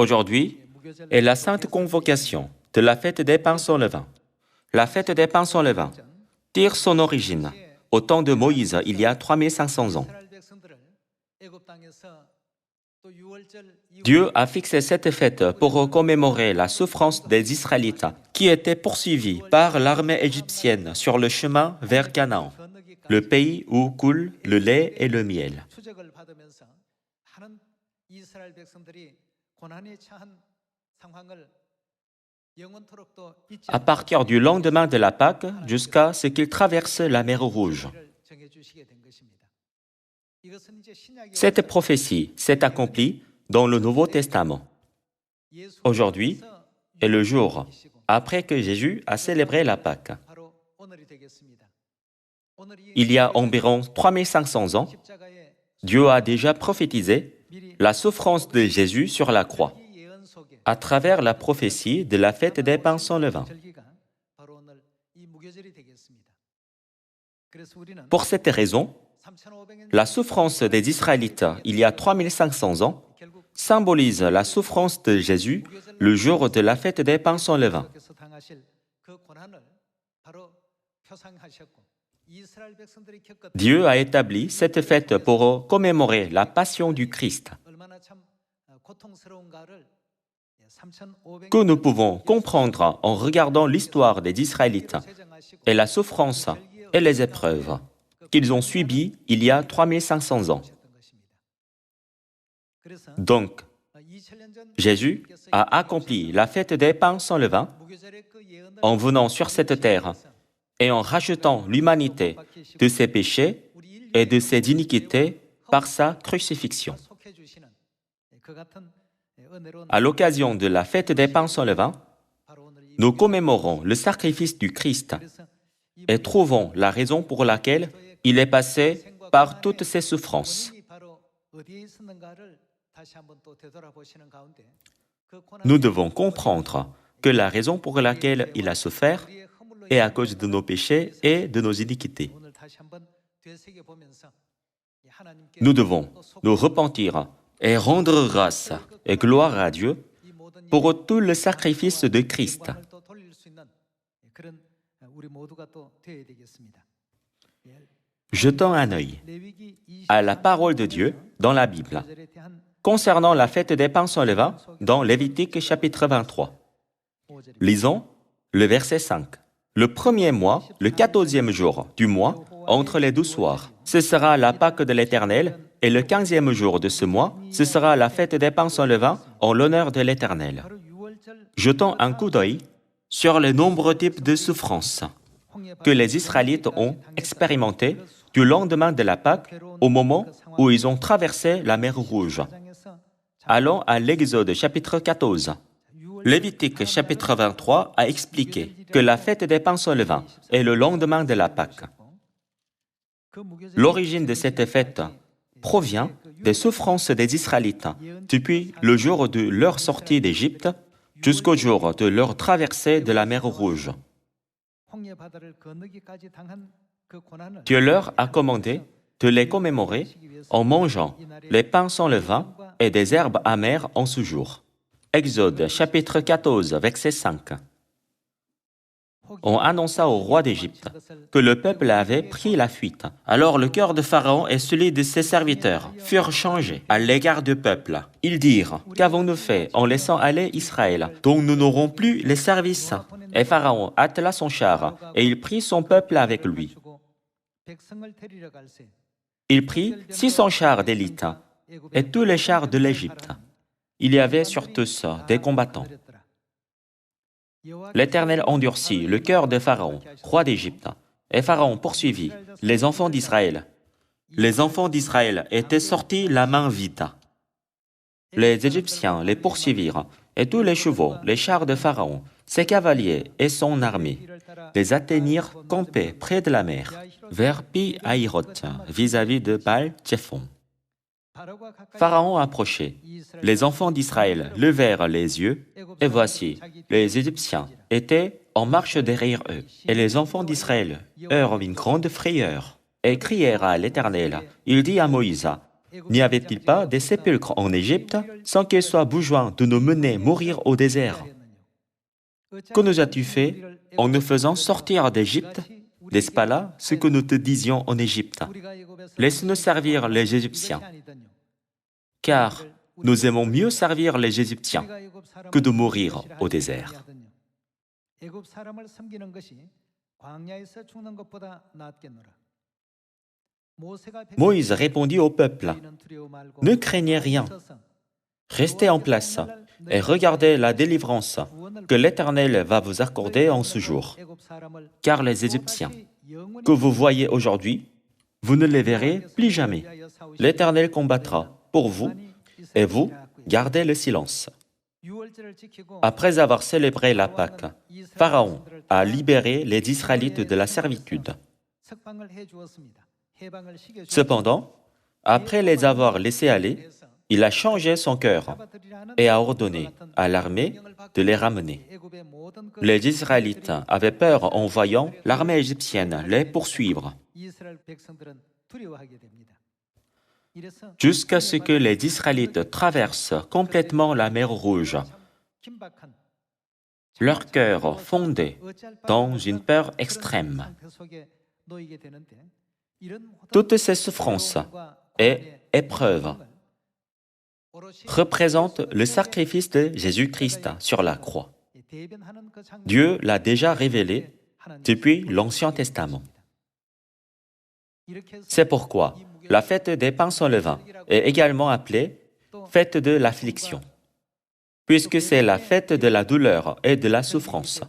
Aujourd'hui est la sainte convocation de la fête des pains sans levain. La fête des pains sans levain tire son origine au temps de Moïse, il y a 3500 ans. Dieu a fixé cette fête pour commémorer la souffrance des Israélites qui étaient poursuivis par l'armée égyptienne sur le chemin vers Canaan, le pays où coule le lait et le miel. À partir du lendemain de la Pâque jusqu'à ce qu'ils traversent la mer Rouge. Cette prophétie s'est accomplie dans le Nouveau Testament. Aujourd'hui est le jour après que Jésus a célébré la Pâque. Il y a environ 3500 ans, Dieu a déjà prophétisé la souffrance de Jésus sur la croix à travers la prophétie de la fête des pains sans levain. Pour cette raison, la souffrance des Israélites il y a 3500 ans symbolise la souffrance de Jésus le jour de la fête des pains sans levain. Dieu a établi cette fête pour commémorer la passion du Christ, que nous pouvons comprendre en regardant l'histoire des Israélites et la souffrance et les épreuves qu'ils ont subies il y a 3500 ans. Donc, Jésus a accompli la fête des pains sans levain en venant sur cette terre et en rachetant l'humanité de ses péchés et de ses iniquités par sa crucifixion. À l'occasion de la fête des pains sans levain, nous commémorons le sacrifice du Christ et trouvons la raison pour laquelle il est passé par toutes ces souffrances. Nous devons comprendre que la raison pour laquelle il a souffert est à cause de nos péchés et de nos iniquités. Nous devons nous repentir et rendre grâce et gloire à Dieu pour tout le sacrifice de Christ. Jetons un œil à la parole de Dieu dans la Bible concernant la fête des pains sans levain dans Lévitique chapitre 23. Lisons le verset 5. Le premier mois, le 14e jour du mois, entre les 12 soirs, ce sera la Pâque de l'Éternel, et le 15e jour de ce mois, ce sera la fête des pains sans levain en l'honneur de l'Éternel. Jetons un coup d'œil sur les nombreux types de souffrances que les Israélites ont expérimentés du lendemain de la Pâque au moment où ils ont traversé la mer Rouge. Allons à l'Exode chapitre 14. Lévitique chapitre 23 a expliqué que la fête des pains sans levain est le lendemain de la Pâque. L'origine de cette fête provient des souffrances des Israélites depuis le jour de leur sortie d'Égypte jusqu'au jour de leur traversée de la mer Rouge. Dieu leur a commandé de les commémorer en mangeant les pains sans levain et des herbes amères en ce jour. Exode chapitre 14, verset 5. On annonça au roi d'Égypte que le peuple avait pris la fuite. Alors le cœur de Pharaon et celui de ses serviteurs furent changés à l'égard du peuple. Ils dirent, « Qu'avons-nous fait en laissant aller Israël, dont nous n'aurons plus les services ?» Et Pharaon attela son char, et il prit son peuple avec lui. Il prit 600 chars d'élite et tous les chars de l'Égypte. Il y avait sur tous des combattants. L'Éternel endurcit le cœur de Pharaon, roi d'Égypte, et Pharaon poursuivit les enfants d'Israël. Les enfants d'Israël étaient sortis la main vide. Les Égyptiens les poursuivirent, et tous les chevaux, les chars de Pharaon, ses cavaliers et son armée, les atteignirent campés près de la mer, vers Pi-Hahiroth, vis-à-vis de Baal-Tzephon. Pharaon approchait. Les enfants d'Israël levèrent les yeux, et voici, les Égyptiens étaient en marche derrière eux. Et les enfants d'Israël eurent une grande frayeur, et crièrent à l'Éternel. Il dit à Moïse, N'y avait-il pas des sépulcres en Égypte sans qu'il soit besoin de nous mener mourir au désert? Que nous as-tu fait en nous faisant sortir d'Égypte? N'est-ce pas là ce que nous te disions en Égypte? Laisse-nous servir les Égyptiens, car nous aimons mieux servir les Égyptiens que de mourir au désert. Moïse répondit au peuple, « Ne craignez rien, restez en place et regardez la délivrance que l'Éternel va vous accorder en ce jour. Car les Égyptiens que vous voyez aujourd'hui, vous ne les verrez plus jamais. L'Éternel combattra pour vous et vous gardez le silence. » Après avoir célébré la Pâque, Pharaon a libéré les Israélites de la servitude. Cependant, après les avoir laissés aller, il a changé son cœur et a ordonné à l'armée de les ramener. Les Israélites avaient peur en voyant l'armée égyptienne les poursuivre, jusqu'à ce que les Israélites traversent complètement la mer Rouge. Leur cœur fondait dans une peur extrême. Toutes ces souffrances et épreuves représentent le sacrifice de Jésus-Christ sur la croix. Dieu l'a déjà révélé depuis l'Ancien Testament. C'est pourquoi la fête des pains sans levain est également appelée fête de l'affliction, puisque c'est la fête de la douleur et de la souffrance.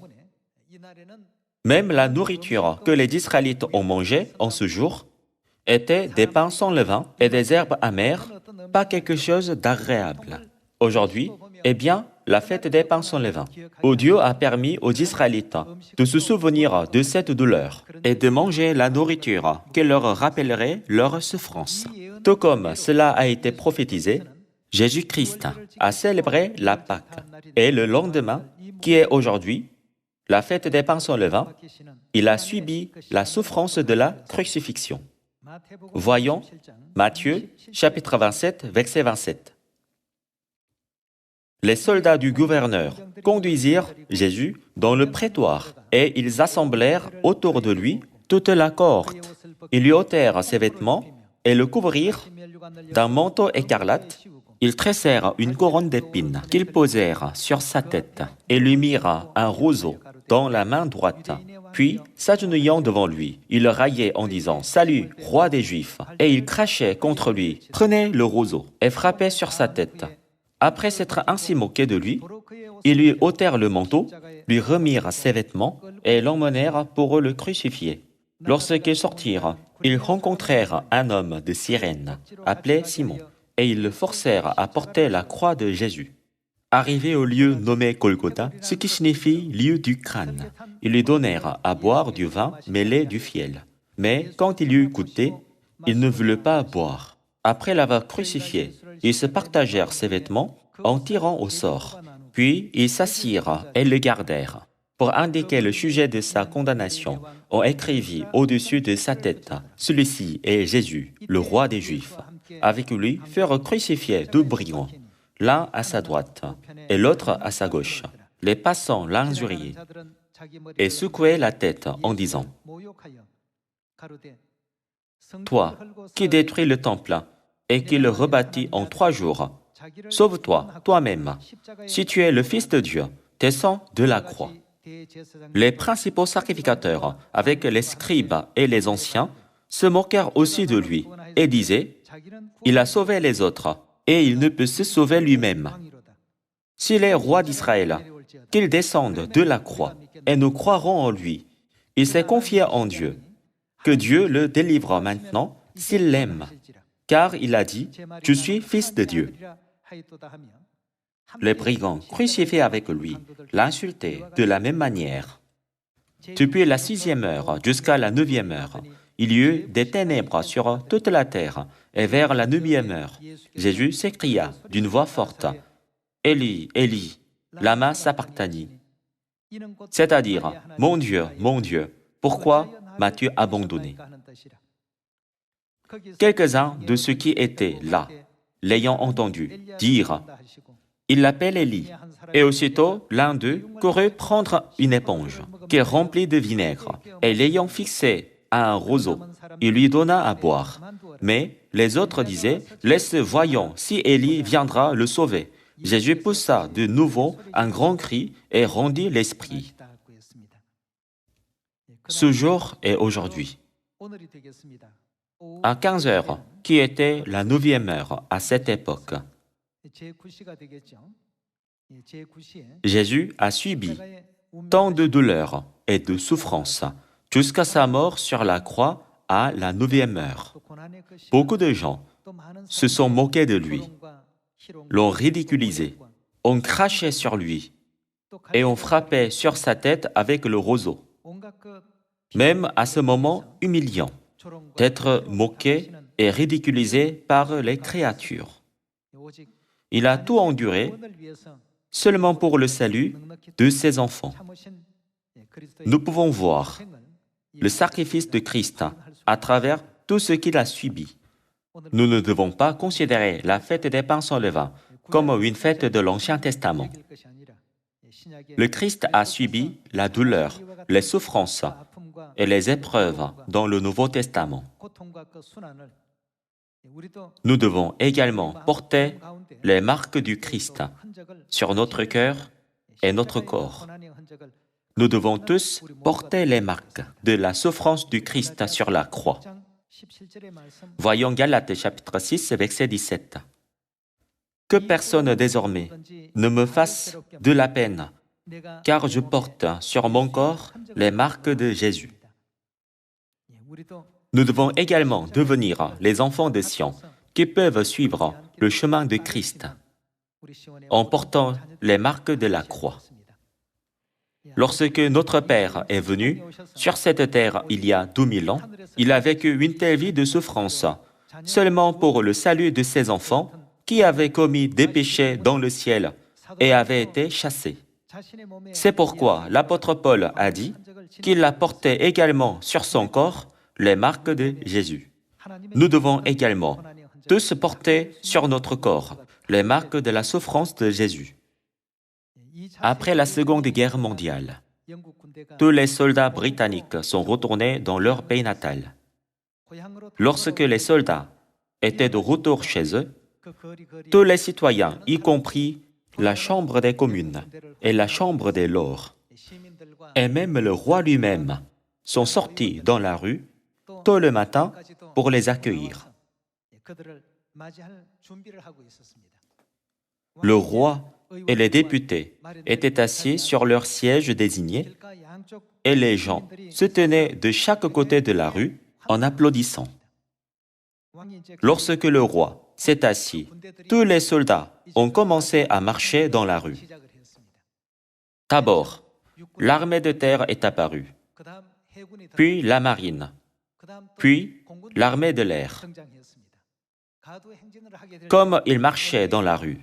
Même la nourriture que les Israélites ont mangée en ce jour était des pains sans levain et des herbes amères, pas quelque chose d'agréable. Aujourd'hui, eh bien, la fête des pains sans levain, où Dieu a permis aux Israélites de se souvenir de cette douleur et de manger la nourriture qui leur rappellerait leur souffrance. Tout comme cela a été prophétisé, Jésus-Christ a célébré la Pâque et le lendemain, qui est aujourd'hui, la fête des pains sans levain, il a subi la souffrance de la crucifixion. Voyons Matthieu, chapitre 27, verset 27. Les soldats du gouverneur conduisirent Jésus dans le prétoire et ils assemblèrent autour de lui toute la cohorte. Ils lui ôtèrent ses vêtements et le couvrirent d'un manteau écarlate. Ils tressèrent une couronne d'épines qu'ils posèrent sur sa tête et lui mirent un roseau dans la main droite. Puis, s'agenouillant devant lui, ils le raillaient en disant « Salut, roi des Juifs !» Et ils crachaient contre lui « Prenez le roseau !» et frappaient sur sa tête. Après s'être ainsi moqués de lui, ils lui ôtèrent le manteau, lui remirent ses vêtements et l'emmenèrent pour le crucifier. Lorsqu'ils sortirent, ils rencontrèrent un homme de Cyrène, appelé Simon, et ils le forcèrent à porter la croix de Jésus. Arrivé au lieu nommé Golgotha, ce qui signifie lieu du crâne, ils lui donnèrent à boire du vin mêlé du fiel. Mais quand il eut goûté, il ne voulut pas boire. Après l'avoir crucifié, ils se partagèrent ses vêtements en tirant au sort. Puis ils s'assirent et le gardèrent. Pour indiquer le sujet de sa condamnation, on écrivit au-dessus de sa tête « Celui-ci est Jésus, le roi des Juifs ». Avec lui furent crucifiés deux brigands, l'un à sa droite et l'autre à sa gauche. Les passants l'injuriaient et secouaient la tête en disant « Toi, qui détruis le temple et qui le rebâtis en 3 jours, sauve-toi toi-même. Si tu es le Fils de Dieu, descends de la croix. » Les principaux sacrificateurs, avec les scribes et les anciens, se moquèrent aussi de lui et disaient « Il a sauvé les autres, et il ne peut se sauver lui-même. S'il est roi d'Israël, qu'il descende de la croix, et nous croirons en lui. Il s'est confié en Dieu. Que Dieu le délivre maintenant s'il l'aime. Car il a dit, je suis fils de Dieu. » Les brigands crucifiés avec lui l'insultaient de la même manière. Depuis la 6e heure jusqu'à la 9e heure, il y eut des ténèbres sur toute la terre, et vers la 9e heure, Jésus s'écria d'une voix forte, « Élie, Élie, lama sabachthani » c'est-à-dire, mon Dieu, pourquoi m'as-tu abandonné » Quelques-uns de ceux qui étaient là, l'ayant entendu, dirent « Il l'appelle Élie ». Et aussitôt, l'un d'eux courut prendre une éponge qu'il remplit de vinaigre, et l'ayant fixée à un roseau, il lui donna à boire. Mais les autres disaient « Laisse, voyons si Élie viendra le sauver ». Jésus poussa de nouveau un grand cri et rendit l'esprit. Ce jour et aujourd'hui. À 15 heures, qui était la 9e heure à cette époque, Jésus a subi tant de douleurs et de souffrances jusqu'à sa mort sur la croix à la 9e heure. Beaucoup de gens se sont moqués de lui, l'ont ridiculisé, ont craché sur lui et ont frappé sur sa tête avec le roseau. Même à ce moment humiliant, d'être moqué et ridiculisé par les créatures. Il a tout enduré seulement pour le salut de ses enfants. Nous pouvons voir le sacrifice de Christ à travers tout ce qu'il a subi. Nous ne devons pas considérer la fête des pains sans levain comme une fête de l'Ancien Testament. Le Christ a subi la douleur, les souffrances et les épreuves dans le Nouveau Testament. Nous devons également porter les marques du Christ sur notre cœur et notre corps. Nous devons tous porter les marques de la souffrance du Christ sur la croix. Voyons Galates chapitre 6, verset 17. Que personne désormais ne me fasse de la peine, car je porte sur mon corps les marques de Jésus. Nous devons également devenir les enfants de Sion qui peuvent suivre le chemin de Christ en portant les marques de la croix. Lorsque notre Père est venu sur cette terre il y a 2000 ans, il a vécu une telle vie de souffrance seulement pour le salut de ses enfants qui avaient commis des péchés dans le ciel et avaient été chassés. C'est pourquoi l'apôtre Paul a dit qu'il a porté également sur son corps les marques de Jésus. Nous devons également tous porter sur notre corps les marques de la souffrance de Jésus. Après la Seconde Guerre mondiale, tous les soldats britanniques sont retournés dans leur pays natal. Lorsque les soldats étaient de retour chez eux, tous les citoyens, y compris la Chambre des communes et la Chambre des lords, et même le roi lui-même, sont sortis dans la rue tôt le matin pour les accueillir. Le roi et les députés étaient assis sur leurs sièges désignés et les gens se tenaient de chaque côté de la rue en applaudissant. Lorsque le roi s'est assis, tous les soldats ont commencé à marcher dans la rue. D'abord, l'armée de terre est apparue, puis la marine, puis l'armée de l'air. Comme ils marchaient dans la rue,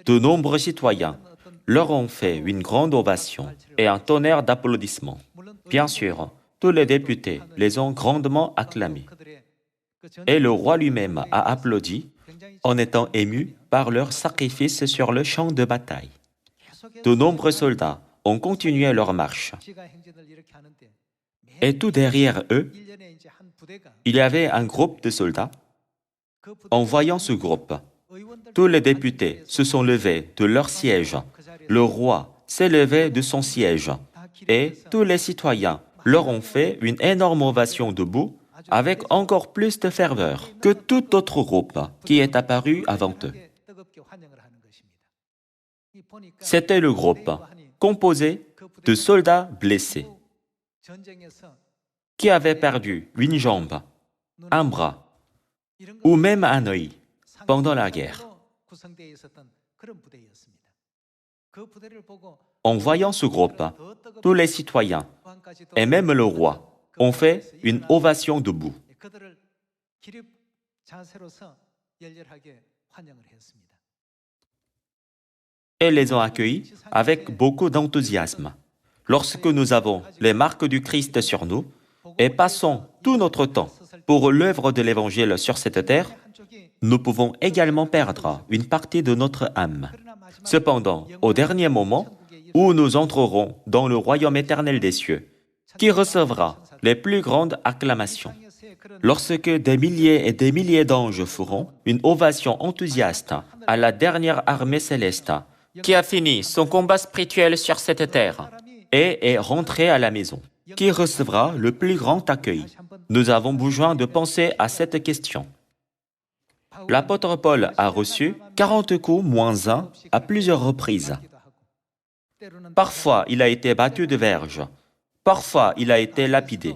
de nombreux citoyens leur ont fait une grande ovation et un tonnerre d'applaudissements. Bien sûr, tous les députés les ont grandement acclamés. Et le roi lui-même a applaudi en étant ému par leur sacrifice sur le champ de bataille. De nombreux soldats ont continué leur marche. Et tout derrière eux, il y avait un groupe de soldats. En voyant ce groupe, tous les députés se sont levés de leur siège. Le roi s'est levé de son siège. Et tous les citoyens leur ont fait une énorme ovation debout avec encore plus de ferveur que tout autre groupe qui est apparu avant eux. C'était le groupe composé de soldats blessés qui avaient perdu une jambe, un bras ou même un œil pendant la guerre. En voyant ce groupe, tous les citoyens et même le roi ont fait une ovation debout. Et les ont accueillis avec beaucoup d'enthousiasme. Lorsque nous avons les marques du Christ sur nous et passons tout notre temps pour l'œuvre de l'Évangile sur cette terre, nous pouvons également perdre une partie de notre âme. Cependant, au dernier moment, où nous entrerons dans le royaume éternel des cieux, qui recevra les plus grandes acclamations, lorsque des milliers et des milliers d'anges feront une ovation enthousiaste à la dernière armée céleste, qui a fini son combat spirituel sur cette terre et est rentré à la maison, qui recevra le plus grand accueil. Nous avons besoin de penser à cette question. L'apôtre Paul a reçu 40 coups moins 1 à plusieurs reprises. Parfois, il a été battu de verge. Parfois, il a été lapidé.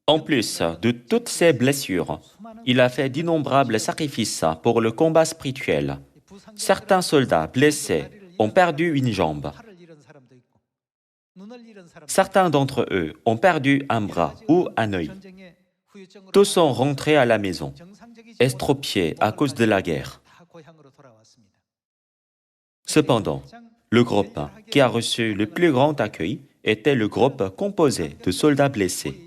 En plus de toutes ces blessures, il a fait d'innombrables sacrifices pour le combat spirituel. Certains soldats blessés ont perdu une jambe. Certains d'entre eux ont perdu un bras ou un œil. Tous sont rentrés à la maison, estropiés à cause de la guerre. Cependant, le groupe qui a reçu le plus grand accueil était le groupe composé de soldats blessés.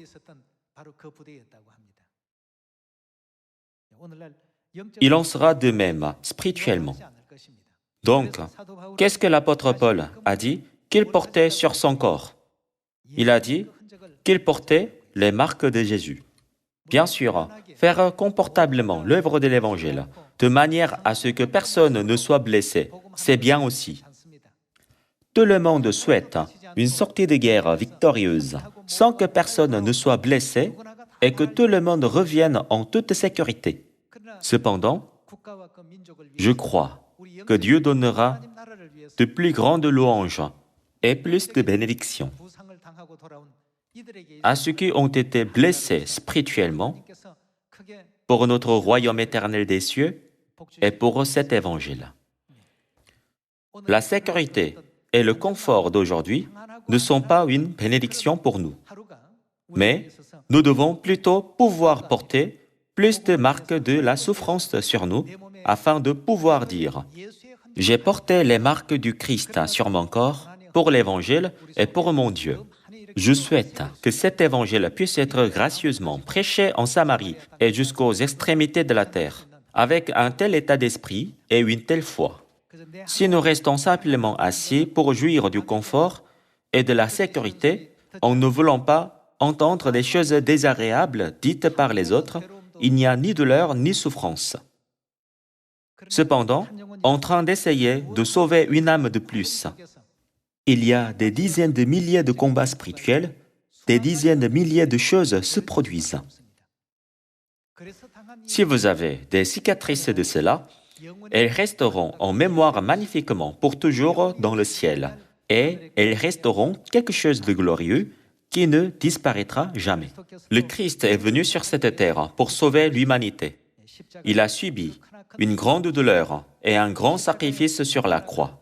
Il en sera de même spirituellement. Donc, qu'est-ce que l'apôtre Paul a dit qu'il portait sur son corps? Il a dit qu'il portait les marques de Jésus. Bien sûr, faire confortablement l'œuvre de l'Évangile, de manière à ce que personne ne soit blessé, c'est bien aussi. Tout le monde souhaite une sortie de guerre victorieuse, sans que personne ne soit blessé et que tout le monde revienne en toute sécurité. Cependant, je crois que Dieu donnera de plus grandes louanges et plus de bénédictions à ceux qui ont été blessés spirituellement pour notre royaume éternel des cieux et pour cet évangile. La sécurité et le confort d'aujourd'hui ne sont pas une bénédiction pour nous, mais nous devons plutôt pouvoir porter plus de marques de la souffrance sur nous afin de pouvoir dire « J'ai porté les marques du Christ sur mon corps pour l'Évangile et pour mon Dieu. Je souhaite que cet Évangile puisse être gracieusement prêché en Samarie et jusqu'aux extrémités de la terre, avec un tel état d'esprit et une telle foi. Si nous restons simplement assis pour jouir du confort et de la sécurité, en ne voulant pas entendre des choses désagréables dites par les autres, il n'y a ni douleur ni souffrance. Cependant, en train d'essayer de sauver une âme de plus, il y a des dizaines de milliers de combats spirituels, des dizaines de milliers de choses se produisent. Si vous avez des cicatrices de cela, elles resteront en mémoire magnifiquement pour toujours dans le ciel, et elles resteront quelque chose de glorieux qui ne disparaîtra jamais. Le Christ est venu sur cette terre pour sauver l'humanité. Il a subi une grande douleur et un grand sacrifice sur la croix.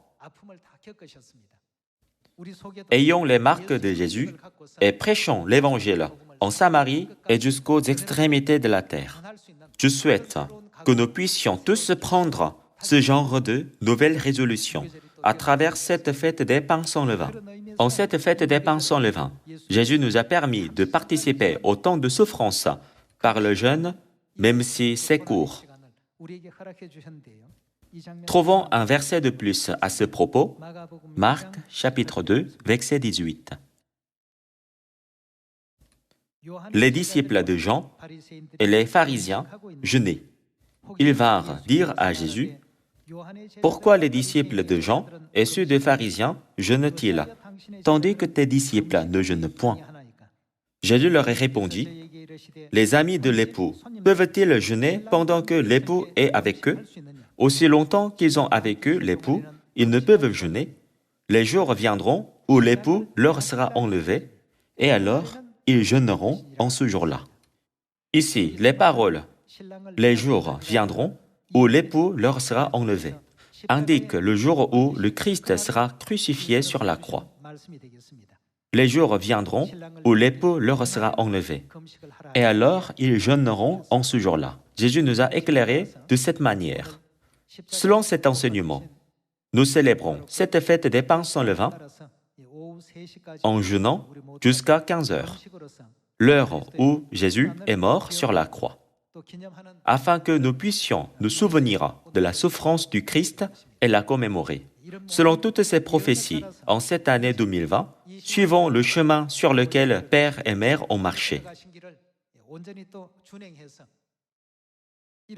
Ayons les marques de Jésus et prêchons l'Évangile en Samarie et jusqu'aux extrémités de la terre. Je souhaite que nous puissions tous prendre ce genre de nouvelles résolutions à travers cette fête des pains sans levain. En cette fête des pains sans levain, Jésus nous a permis de participer au temps de souffrance par le jeûne, même si c'est court. Trouvons un verset de plus à ce propos, Marc, chapitre 2, verset 18. Les disciples de Jean et les pharisiens jeûnaient. Ils vinrent dire à Jésus, « Pourquoi les disciples de Jean et ceux des pharisiens jeûnent-ils, tandis que tes disciples ne jeûnent point ?» Jésus leur répondit, « Les amis de l'époux peuvent-ils jeûner pendant que l'époux est avec eux? Aussi longtemps qu'ils ont avec eux l'époux, ils ne peuvent jeûner. Les jours viendront où l'époux leur sera enlevé, et alors ils jeûneront en ce jour-là. » Ici, les paroles « les jours viendront où l'époux leur sera enlevé » indiquent le jour où le Christ sera crucifié sur la croix. Les jours viendront où l'époux leur sera enlevé, et alors ils jeûneront en ce jour-là. Jésus nous a éclairés de cette manière. Selon cet enseignement, nous célébrons cette fête des pains sans levain en jeûnant jusqu'à 15 heures. l'heure où Jésus est mort sur la croix, afin que nous puissions nous souvenir de la souffrance du Christ et la commémorer. Selon toutes ces prophéties, en cette année 2020, suivons le chemin sur lequel Père et Mère ont marché,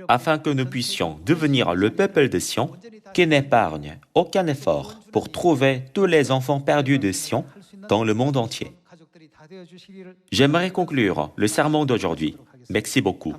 afin que nous puissions devenir le peuple de Sion qui n'épargne aucun effort pour trouver tous les enfants perdus de Sion dans le monde entier. J'aimerais conclure le sermon d'aujourd'hui. Merci beaucoup.